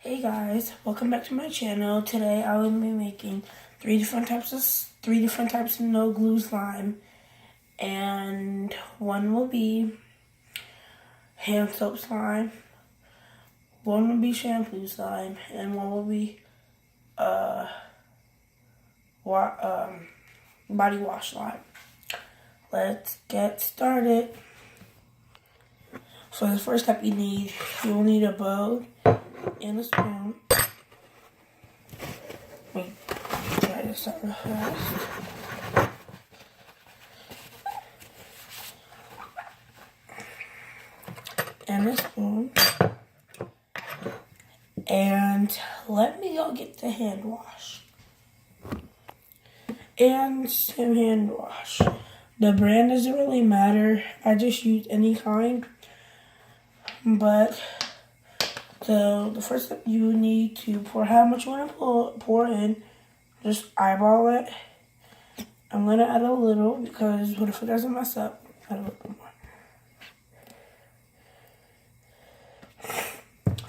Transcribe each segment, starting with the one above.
Hey guys, welcome back to my channel. Today I will be making three different types of no glue slime, and one will be hand soap slime, one will be shampoo slime, and one will be body wash slime. Let's get started. So the first step you will need a bowl and a spoon. Wait, try to start real fast. And a spoon. And let me go get the hand wash. And some hand wash. The brand doesn't really matter. I just use any kind. But the first step, you need to pour how much you want to pour in. Just eyeball it. I'm going to add a little because what if it doesn't mess up? Add a little bit more.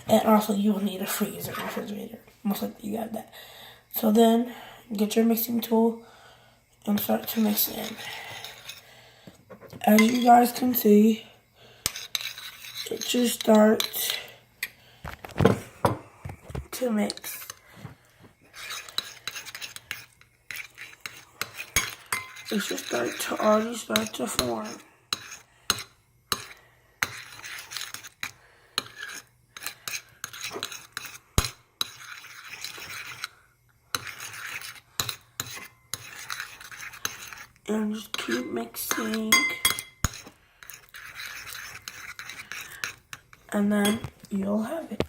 And also you will need a freezer and refrigerator. Most likely you got that. So then get your mixing tool and start to mix in. As you guys can see, it just starts to mix. It should already start to form. And just keep mixing. And then you'll have it.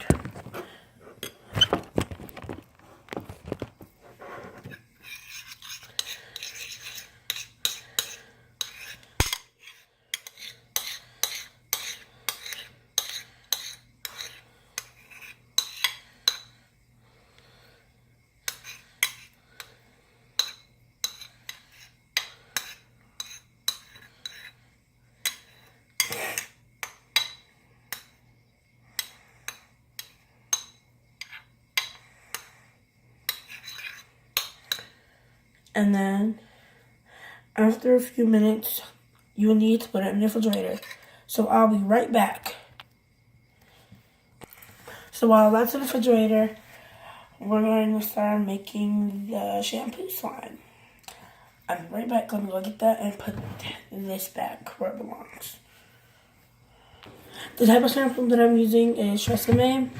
And then, after a few minutes, you'll need to put it in the refrigerator. So I'll be right back. So while that's in the refrigerator, we're going to start making the shampoo slime. I'll be right back. Let me go get that and put this back where it belongs. The type of shampoo that I'm using is Tresemme.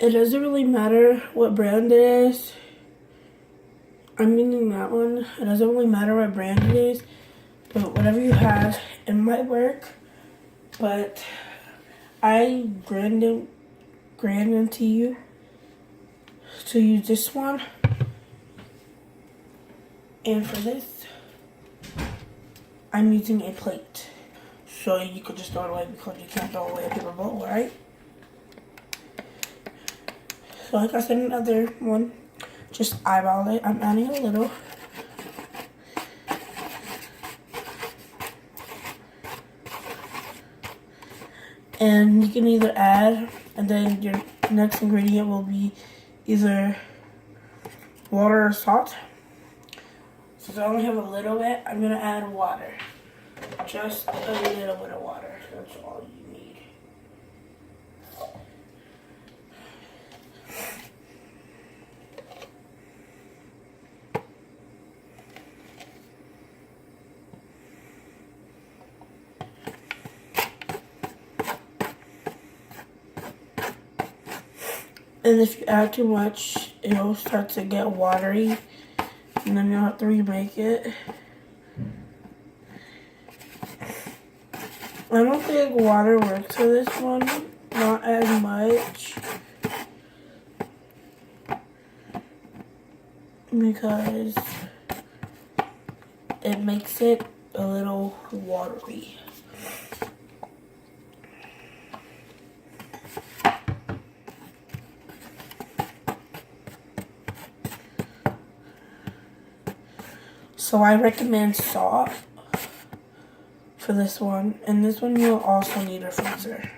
It doesn't really matter what brand it is. I'm using that one. It doesn't really matter what brand it is, but whatever you have, it might work. But I guarantee you to use this one. And for this, I'm using a plate. So you could just throw it away because you can't throw away a paper bowl, right? So like I said, another one. Just eyeball it. I'm adding a little. And you can either add, and then your next ingredient will be either water or salt. Since I only have a little bit, I'm going to add water. Just a little bit of water. That's all you need. And if you add too much, it'll start to get watery. And then you'll have to remake it. I don't think water works for this one. Not as much. Because it makes it a little watery. So I recommend salt for this one. And this one you'll also need a freezer.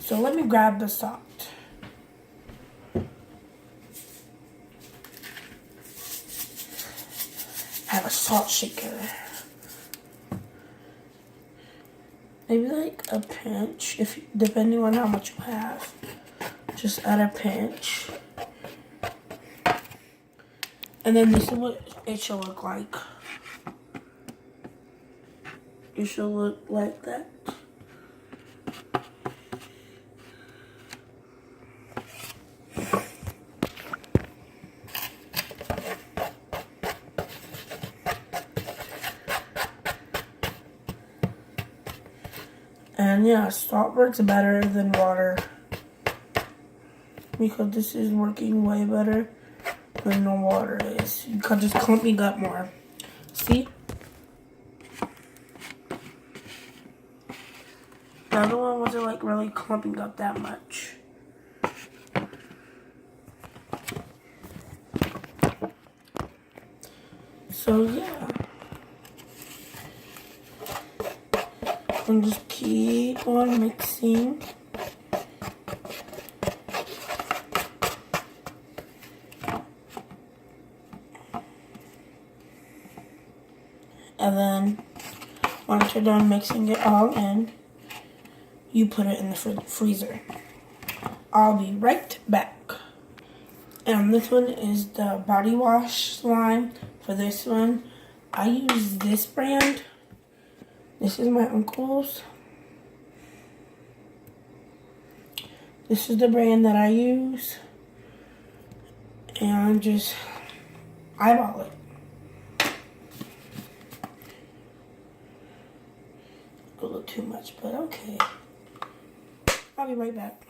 So let me grab the salt. Have a salt shaker. Maybe like a pinch, if depending on how much you have. Just add a pinch. And then this is what it should look like. It should look like that. And yeah, salt works better than water because this is working way better than the water is. You can just clumping up more. See? The other one wasn't like really clumping up that much. So yeah. And just keep on mixing. And then once you're done mixing it all in, you put it in the freezer. I'll be right back. And this one is the body wash slime. For this one, I use this brand. This is my uncle's. This is the brand that I use. And just eyeball it. A little too much, but okay. I'll be right back.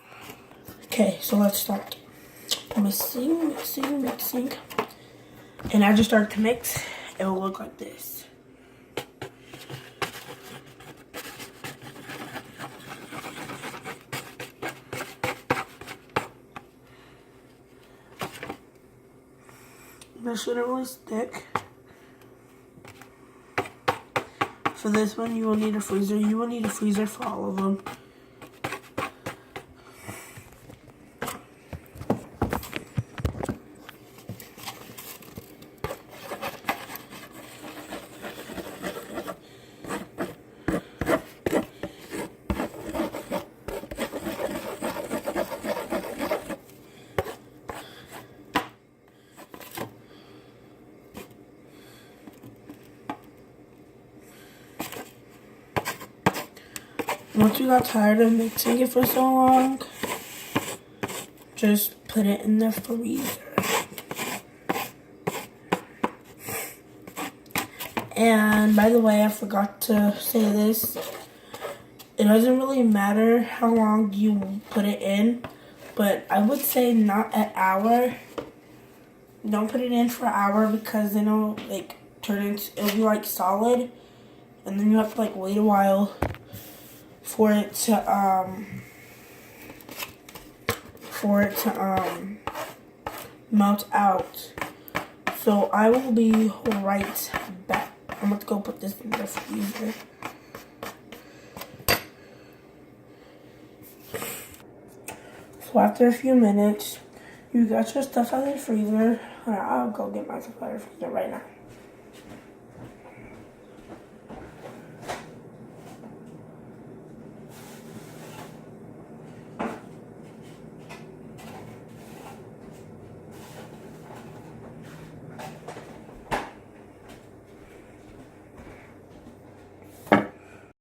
Okay, so let's start. Mixing. And as you start to mix, it will look like this. This shouldn't really stick. For this one, you will need a freezer. You will need a freezer for all of them. Once you got tired of mixing it for so long, just put it in the freezer. And by the way, I forgot to say this. It doesn't really matter how long you put it in, but I would say not an hour. Don't put it in for an hour because then it'll like it'll be like solid, and then you have to like wait a while for it to melt out. So I will be right back. I'm going to go put this in the freezer. So after a few minutes, you got your stuff out of the freezer. I'll go get my stuff out of the freezer right now.